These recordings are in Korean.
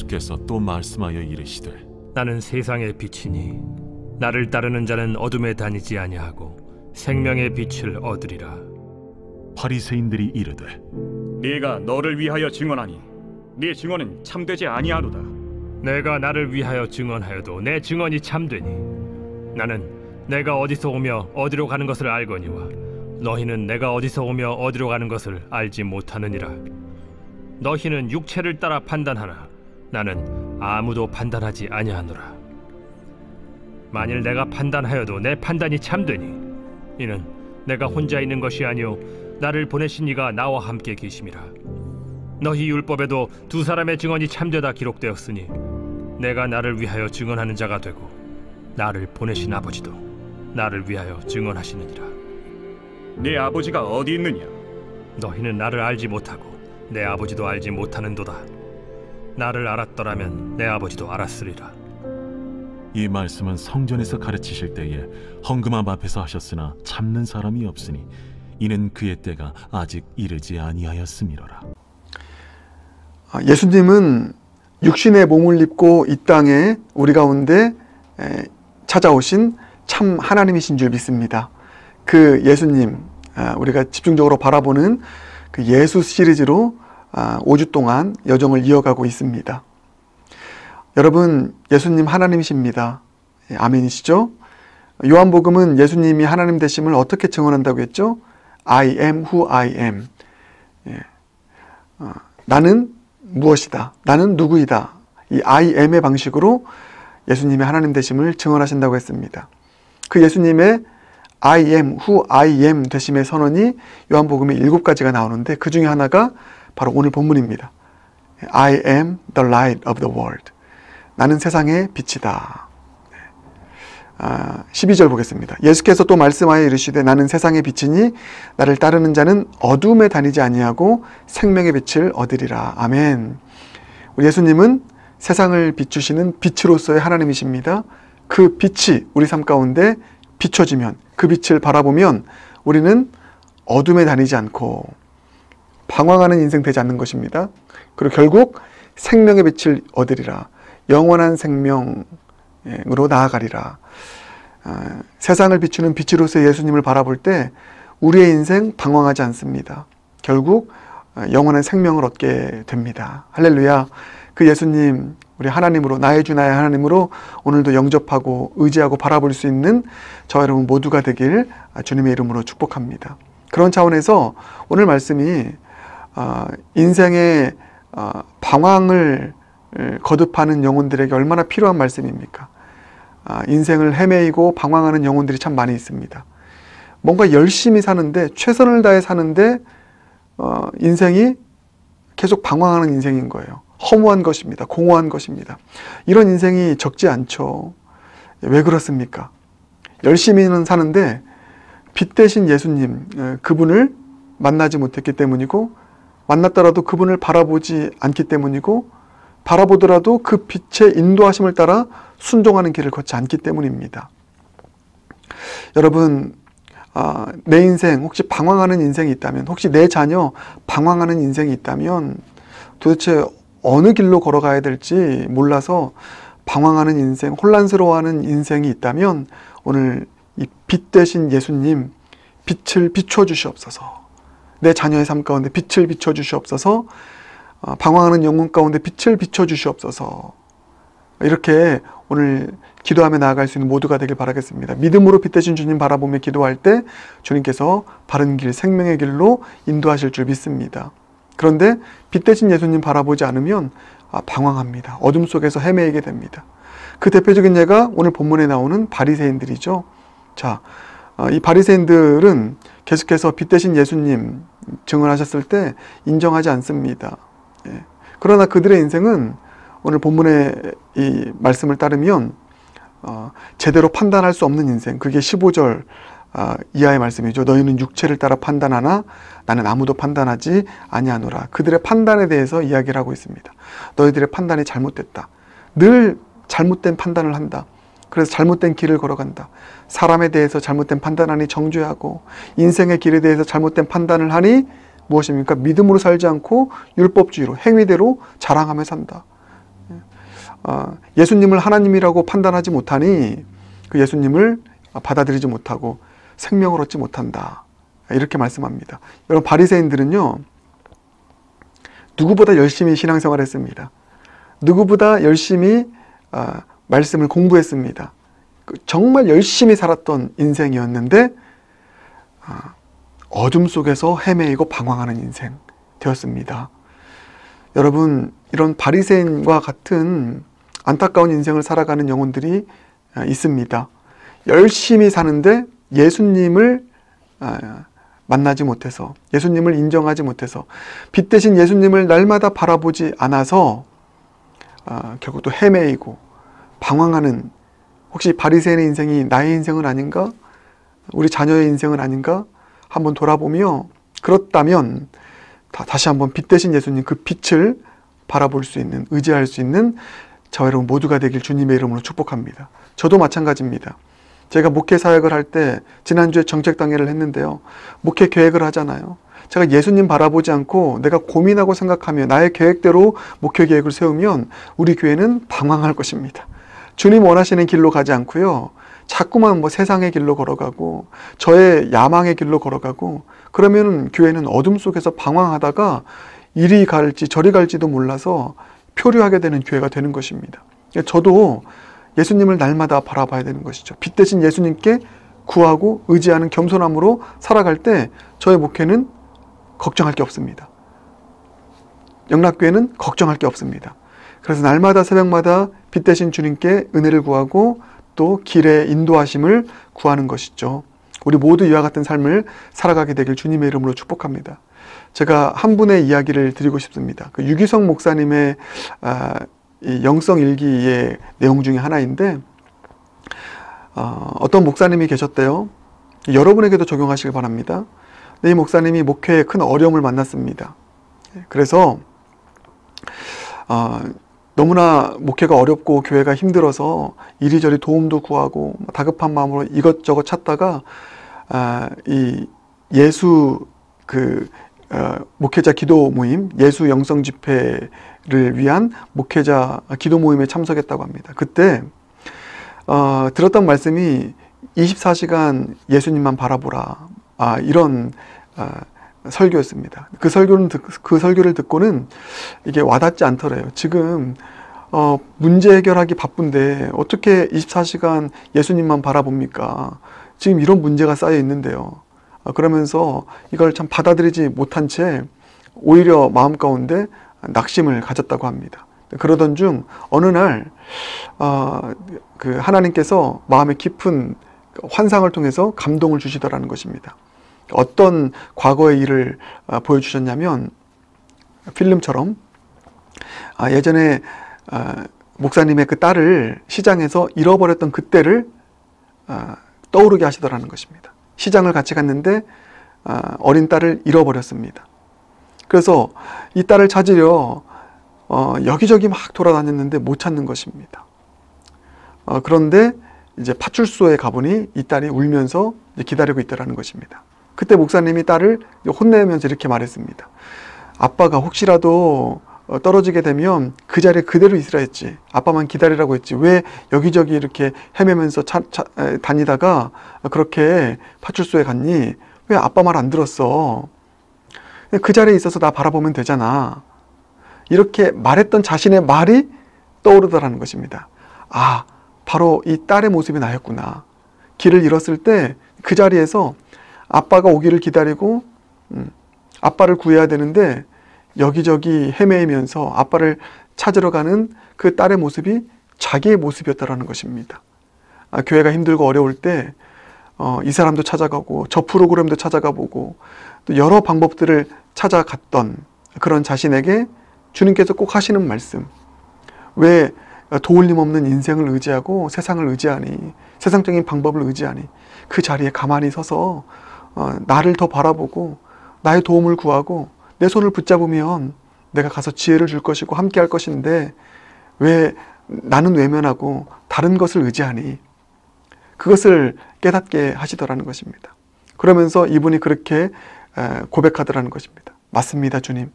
예수께서 또 말씀하여 이르시되 나는 세상의 빛이니 나를 따르는 자는 어둠에 다니지 아니하고 생명의 빛을 얻으리라. 바리새인들이 이르되 네가 너를 위하여 증언하니 네 증언은 참되지 아니하로다. 내가 나를 위하여 증언하여도 내 증언이 참되니 나는 내가 어디서 오며 어디로 가는 것을 알거니와 너희는 내가 어디서 오며 어디로 가는 것을 알지 못하느니라. 너희는 육체를 따라 판단하나 나는 아무도 판단하지 아니하노라. 만일 내가 판단하여도 내 판단이 참되니 이는 내가 혼자 있는 것이 아니오 나를 보내신 이가 나와 함께 계심이라. 너희 율법에도 두 사람의 증언이 참되다 기록되었으니 내가 나를 위하여 증언하는 자가 되고 나를 보내신 아버지도 나를 위하여 증언하시느니라. 네 아버지가 어디 있느냐? 너희는 나를 알지 못하고 내 아버지도 알지 못하는도다. 나를 알았더라면 내 아버지도 알았으리라. 이 말씀은 성전에서 가르치실 때에 헌금함 앞에서 하셨으나 참는 사람이 없으니 이는 그의 때가 아직 이르지 아니하였음이로라. 예수님은 육신의 몸을 입고 이 땅에 우리 가운데 찾아오신 참 하나님이신 줄 믿습니다. 그 예수님, 우리가 집중적으로 바라보는 그 예수 시리즈로 5주 동안 여정을 이어가고 있습니다. 여러분, 예수님 하나님이십니다. 아멘이시죠? 요한복음은 예수님이 하나님 되심을 어떻게 증언한다고 했죠? I am who I am. 나는 무엇이다. 나는 누구이다. 이 I am의 방식으로 예수님의 하나님 되심을 증언하신다고 했습니다. 그 예수님의 I am who I am 되심의 선언이 요한복음에 7가지가 나오는데 그 중에 하나가 바로 오늘 본문입니다. I am the light of the world. 나는 세상의 빛이다. 12절 보겠습니다. 예수께서 또 말씀하여 이르시되 나는 세상의 빛이니 나를 따르는 자는 어둠에 다니지 아니하고 생명의 빛을 얻으리라. 아멘. 우리 예수님은 세상을 비추시는 빛으로서의 하나님이십니다. 그 빛이 우리 삶 가운데 비춰지면, 그 빛을 바라보면 우리는 어둠에 다니지 않고 방황하는 인생 되지 않는 것입니다. 그리고 결국 생명의 빛을 얻으리라. 영원한 생명으로 나아가리라. 세상을 비추는 빛으로서 예수님을 바라볼 때 우리의 인생 방황하지 않습니다. 결국 영원한 생명을 얻게 됩니다. 할렐루야. 그 예수님, 우리 하나님으로, 나의 주 나의 하나님으로 오늘도 영접하고 의지하고 바라볼 수 있는 저와 여러분 모두가 되길 주님의 이름으로 축복합니다. 그런 차원에서 오늘 말씀이 인생의 방황을 거듭하는 영혼들에게 얼마나 필요한 말씀입니까? 인생을 헤매이고 방황하는 영혼들이 참 많이 있습니다. 뭔가 열심히 사는데, 최선을 다해 사는데 인생이 계속 방황하는 인생인 거예요. 허무한 것입니다. 공허한 것입니다. 이런 인생이 적지 않죠. 왜 그렇습니까? 열심히는 사는데 빛 대신 예수님, 그분을 만나지 못했기 때문이고, 만났더라도 그분을 바라보지 않기 때문이고, 바라보더라도 그 빛의 인도하심을 따라 순종하는 길을 걷지 않기 때문입니다. 여러분, 내 인생, 혹시 방황하는 인생이 있다면, 혹시 내 자녀 방황하는 인생이 있다면 도대체 어느 길로 걸어가야 될지 몰라서 방황하는 인생, 혼란스러워하는 인생이 있다면 오늘 이 빛 대신 예수님, 빛을 비춰주시옵소서. 내 자녀의 삶 가운데 빛을 비춰주시옵소서. 방황하는 영혼 가운데 빛을 비춰주시옵소서. 이렇게 오늘 기도하며 나아갈 수 있는 모두가 되길 바라겠습니다. 믿음으로 빛 대신 주님 바라보며 기도할 때 주님께서 바른 길, 생명의 길로 인도하실 줄 믿습니다. 그런데 빛 대신 예수님 바라보지 않으면 방황합니다. 어둠 속에서 헤매이게 됩니다. 그 대표적인 예가 오늘 본문에 나오는 바리새인들이죠. 자, 이 바리새인들은 계속해서 빛 대신 예수님 증언하셨을 때 인정하지 않습니다. 그러나 그들의 인생은 오늘 본문의 이 말씀을 따르면 제대로 판단할 수 없는 인생, 그게 15절 이하의 말씀이죠. 너희는 육체를 따라 판단하나 나는 아무도 판단하지 아니하노라. 그들의 판단에 대해서 이야기를 하고 있습니다. 너희들의 판단이 잘못됐다. 늘 잘못된 판단을 한다. 그래서 잘못된 길을 걸어간다. 사람에 대해서 잘못된 판단하니 정죄하고, 인생의 길에 대해서 잘못된 판단을 하니 무엇입니까? 믿음으로 살지 않고 율법주의로, 행위대로 자랑하며 산다. 예수님을 하나님이라고 판단하지 못하니 그 예수님을 받아들이지 못하고 생명을 얻지 못한다. 이렇게 말씀합니다. 여러분, 바리새인들은요, 누구보다 열심히 신앙생활을 했습니다. 누구보다 열심히 말씀을 공부했습니다. 정말 열심히 살았던 인생이었는데 어둠 속에서 헤매이고 방황하는 인생 되었습니다. 여러분, 이런 바리새인과 같은 안타까운 인생을 살아가는 영혼들이 있습니다. 열심히 사는데 예수님을 만나지 못해서, 예수님을 인정하지 못해서, 빛 대신 예수님을 날마다 바라보지 않아서 결국 또 헤매이고 방황하는, 혹시 바리새인의 인생이 나의 인생은 아닌가? 우리 자녀의 인생은 아닌가? 한번 돌아보며, 그렇다면 다시 한번 빛 대신 예수님, 그 빛을 바라볼 수 있는, 의지할 수 있는 저와 여러분 모두가 되길 주님의 이름으로 축복합니다. 저도 마찬가지입니다. 제가 목회 사역을 할 때 지난주에 정책당회를 했는데요, 목회 계획을 하잖아요. 제가 예수님 바라보지 않고 내가 고민하고 생각하며 나의 계획대로 목회 계획을 세우면 우리 교회는 방황할 것입니다. 주님 원하시는 길로 가지 않고요, 자꾸만 세상의 길로 걸어가고 저의 야망의 길로 걸어가고, 그러면 교회는 어둠 속에서 방황하다가 이리 갈지 저리 갈지도 몰라서 표류하게 되는 교회가 되는 것입니다. 저도 예수님을 날마다 바라봐야 되는 것이죠. 빛 대신 예수님께 구하고 의지하는 겸손함으로 살아갈 때 저의 목회는 걱정할 게 없습니다. 영락교회는 걱정할 게 없습니다. 그래서 날마다 새벽마다 빛 대신 주님께 은혜를 구하고 또 길의 인도하심을 구하는 것이죠. 우리 모두 이와 같은 삶을 살아가게 되길 주님의 이름으로 축복합니다. 제가 한 분의 이야기를 드리고 싶습니다. 그 유기성 목사님의 이 영성 일기의 내용 중에 하나인데, 어떤 목사님이 계셨대요. 여러분에게도 적용하시길 바랍니다. 이 목사님이 목회에 큰 어려움을 만났습니다. 그래서 너무나 목회가 어렵고 교회가 힘들어서 이리저리 도움도 구하고 다급한 마음으로 이것저것 찾다가 이 예수 목회자 기도 모임, 예수 영성 집회를 위한 목회자 기도 모임에 참석했다고 합니다. 그때 들었던 말씀이 24시간 예수님만 바라보라, 이런 설교였습니다. 그 설교를 듣고는 이게 와닿지 않더래요. 지금 문제 해결하기 바쁜데 어떻게 24시간 예수님만 바라봅니까? 지금 이런 문제가 쌓여 있는데요. 그러면서 이걸 참 받아들이지 못한 채 오히려 마음 가운데 낙심을 가졌다고 합니다. 그러던 중 어느 날 그 하나님께서 마음에 깊은 환상을 통해서 감동을 주시더라는 것입니다. 어떤 과거의 일을 보여주셨냐면, 필름처럼 예전에 목사님의 그 딸을 시장에서 잃어버렸던 그때를 떠오르게 하시더라는 것입니다. 시장을 같이 갔는데 어린 딸을 잃어버렸습니다. 그래서 이 딸을 찾으려 여기저기 막 돌아다녔는데 못 찾는 것입니다. 그런데 이제 파출소에 가보니 이 딸이 울면서 기다리고 있더라는 것입니다. 그때 목사님이 딸을 혼내면서 이렇게 말했습니다. 아빠가 혹시라도 떨어지게 되면 그 자리에 그대로 있으라 했지, 아빠만 기다리라고 했지, 왜 여기저기 이렇게 헤매면서 다니다가 그렇게 파출소에 갔니? 왜 아빠 말 안 들었어? 그 자리에 있어서 나 바라보면 되잖아. 이렇게 말했던 자신의 말이 떠오르더라는 것입니다. 바로 이 딸의 모습이 나였구나. 길을 잃었을 때 그 자리에서 아빠가 오기를 기다리고 아빠를 구해야 되는데 여기저기 헤매이면서 아빠를 찾으러 가는 그 딸의 모습이 자기의 모습이었다라는 것입니다. 교회가 힘들고 어려울 때 이 사람도 찾아가고 저 프로그램도 찾아가 보고 또 여러 방법들을 찾아갔던 그런 자신에게 주님께서 꼭 하시는 말씀, 왜 도울림 없는 인생을 의지하고 세상을 의지하니, 세상적인 방법을 의지하니, 그 자리에 가만히 서서 나를 더 바라보고 나의 도움을 구하고 내 손을 붙잡으면 내가 가서 지혜를 줄 것이고 함께 할 것인데 왜 나는 외면하고 다른 것을 의지하니? 그것을 깨닫게 하시더라는 것입니다. 그러면서 이분이 그렇게 고백하더라는 것입니다. 맞습니다, 주님.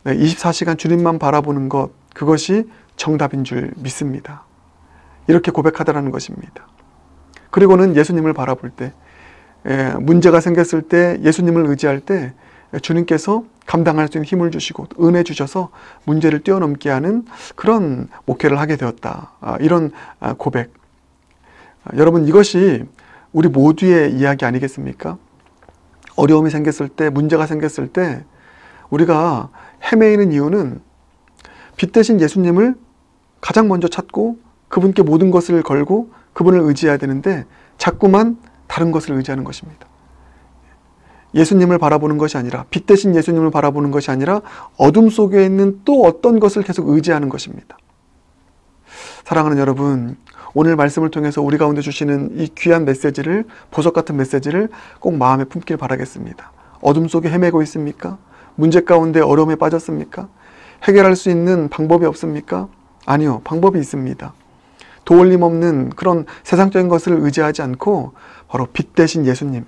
24시간 주님만 바라보는 것, 그것이 정답인 줄 믿습니다. 이렇게 고백하더라는 것입니다. 그리고는 예수님을 바라볼 때, 문제가 생겼을 때 예수님을 의지할 때 주님께서 감당할 수 있는 힘을 주시고 은혜 주셔서 문제를 뛰어넘게 하는 그런 목회를 하게 되었다. 이런 고백. 여러분, 이것이 우리 모두의 이야기 아니겠습니까? 어려움이 생겼을 때, 문제가 생겼을 때 우리가 헤매이는 이유는 빛 대신 예수님을 가장 먼저 찾고 그분께 모든 것을 걸고 그분을 의지해야 되는데 자꾸만 다른 것을 의지하는 것입니다. 예수님을 바라보는 것이 아니라, 빛 대신 예수님을 바라보는 것이 아니라 어둠 속에 있는 또 어떤 것을 계속 의지하는 것입니다. 사랑하는 여러분, 오늘 말씀을 통해서 우리 가운데 주시는 이 귀한 메시지를, 보석 같은 메시지를 꼭 마음에 품길 바라겠습니다. 어둠 속에 헤매고 있습니까? 문제 가운데 어려움에 빠졌습니까? 해결할 수 있는 방법이 없습니까? 아니요, 방법이 있습니다. 도울림 없는 그런 세상적인 것을 의지하지 않고 바로 빛 대신 예수님,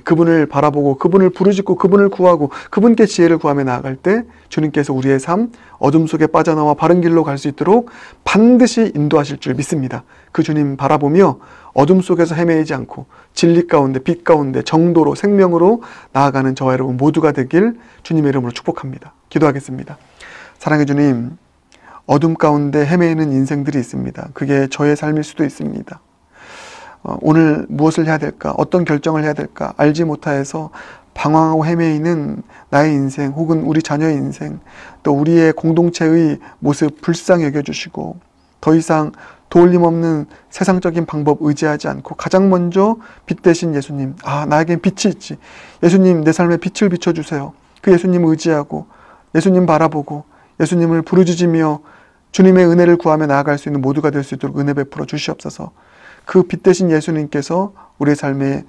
그분을 바라보고 그분을 부르짖고 그분을 구하고 그분께 지혜를 구하며 나아갈 때 주님께서 우리의 삶, 어둠 속에 빠져나와 바른 길로 갈 수 있도록 반드시 인도하실 줄 믿습니다. 그 주님 바라보며 어둠 속에서 헤매이지 않고 진리 가운데, 빛 가운데 정도로, 생명으로 나아가는 저와 여러분 모두가 되길 주님의 이름으로 축복합니다. 기도하겠습니다. 사랑의 주님, 어둠 가운데 헤매이는 인생들이 있습니다. 그게 저의 삶일 수도 있습니다. 오늘 무엇을 해야 될까? 어떤 결정을 해야 될까? 알지 못하여서 방황하고 헤매이는 나의 인생, 혹은 우리 자녀의 인생, 또 우리의 공동체의 모습 불쌍히 여겨주시고 더 이상 도울림 없는 세상적인 방법 의지하지 않고 가장 먼저 빛 대신 예수님, 나에겐 빛이 있지. 예수님, 내 삶에 빛을 비춰주세요. 그 예수님 의지하고 예수님 바라보고 예수님을 부르짖으며 주님의 은혜를 구하며 나아갈 수 있는 모두가 될 수 있도록 은혜 베풀어 주시옵소서. 그 빛 대신 예수님께서 우리의 삶에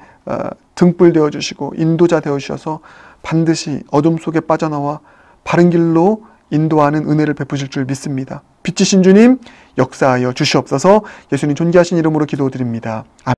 등불 되어주시고 인도자 되어주셔서 반드시 어둠 속에 빠져나와 바른 길로 인도하는 은혜를 베푸실 줄 믿습니다. 빛이신 주님 역사하여 주시옵소서. 예수님 존귀하신 이름으로 기도드립니다. 아멘.